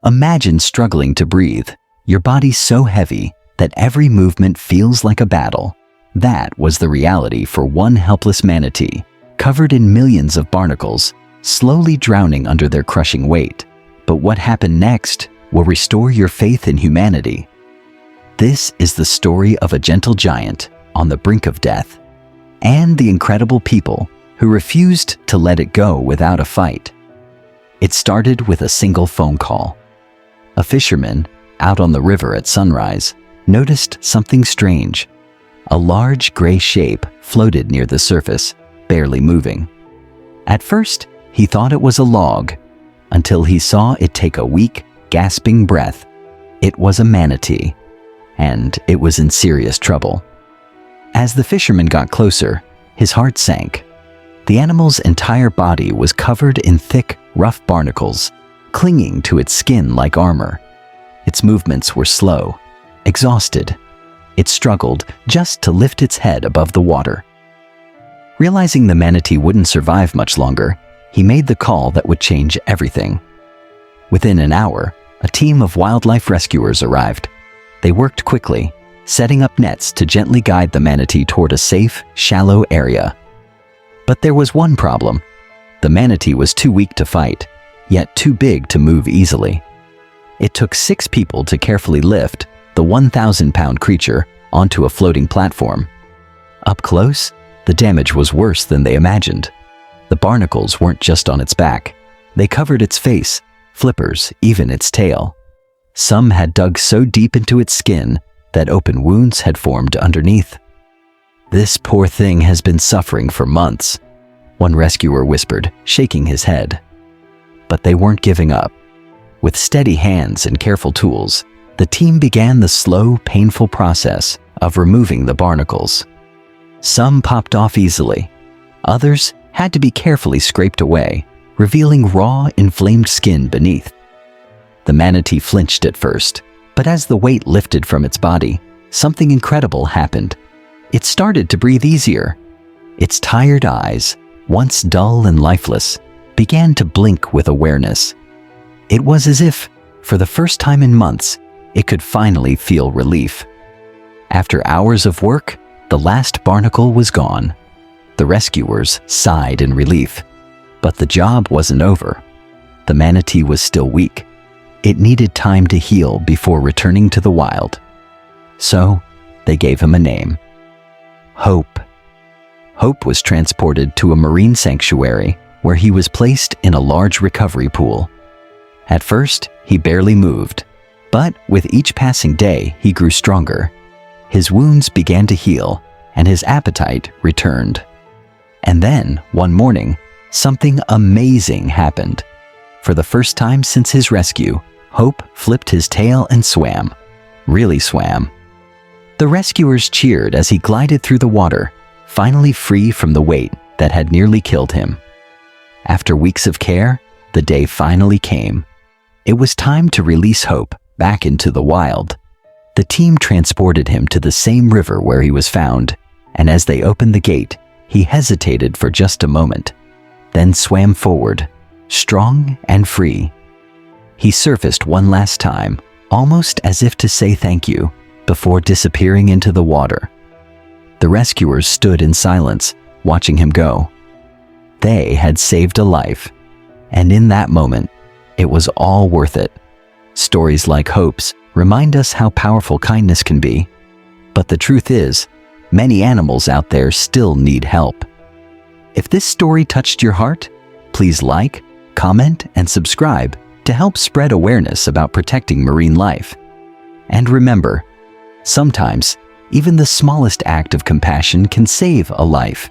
Imagine struggling to breathe, your body so heavy that every movement feels like a battle. That was the reality for one helpless manatee, covered in millions of barnacles, slowly drowning under their crushing weight. But what happened next will restore your faith in humanity. This is the story of a gentle giant on the brink of death, and the incredible people who refused to let it go without a fight. It started with a single phone call. A fisherman, out on the river at sunrise, noticed something strange. A large gray shape floated near the surface, barely moving. At first, he thought it was a log, until he saw it take a weak, gasping breath. It was a manatee, and it was in serious trouble. As the fisherman got closer, his heart sank. The animal's entire body was covered in thick, rough barnacles, clinging to its skin like armor. Its movements were slow, exhausted. It struggled just to lift its head above the water. Realizing the manatee wouldn't survive much longer, he made the call that would change everything. Within an hour, a team of wildlife rescuers arrived. They worked quickly, setting up nets to gently guide the manatee toward a safe, shallow area. But there was one problem. The manatee was too weak to fight, yet too big to move easily. It took 6 people to carefully lift the 1,000-pound creature onto a floating platform. Up close, the damage was worse than they imagined. The barnacles weren't just on its back. They covered its face, flippers, even its tail. Some had dug so deep into its skin that open wounds had formed underneath. "This poor thing has been suffering for months," one rescuer whispered, shaking his head. But they weren't giving up. With steady hands and careful tools, the team began the slow, painful process of removing the barnacles. Some popped off easily. Others had to be carefully scraped away, revealing raw, inflamed skin beneath. The manatee flinched at first, but as the weight lifted from its body, something incredible happened. It started to breathe easier. Its tired eyes, once dull and lifeless, began to blink with awareness. It was as if, for the first time in months, it could finally feel relief. After hours of work, the last barnacle was gone. The rescuers sighed in relief. But the job wasn't over. The manatee was still weak. It needed time to heal before returning to the wild. So, they gave him a name. Hope. Hope was transported to a marine sanctuary where he was placed in a large recovery pool. At first, he barely moved, but with each passing day, he grew stronger. His wounds began to heal, and his appetite returned. And then, one morning, something amazing happened. For the first time since his rescue, Hope flipped his tail and swam. Really swam. The rescuers cheered as he glided through the water, finally free from the weight that had nearly killed him. After weeks of care, the day finally came. It was time to release Hope back into the wild. The team transported him to the same river where he was found, and as they opened the gate, he hesitated for just a moment, then swam forward, strong and free. He surfaced one last time, almost as if to say thank you, before disappearing into the water. The rescuers stood in silence, watching him go. They had saved a life, and in that moment, it was all worth it. Stories like Hope's remind us how powerful kindness can be. But the truth is, many animals out there still need help. If this story touched your heart, please like, comment, and subscribe to help spread awareness about protecting marine life. And remember, sometimes, even the smallest act of compassion can save a life.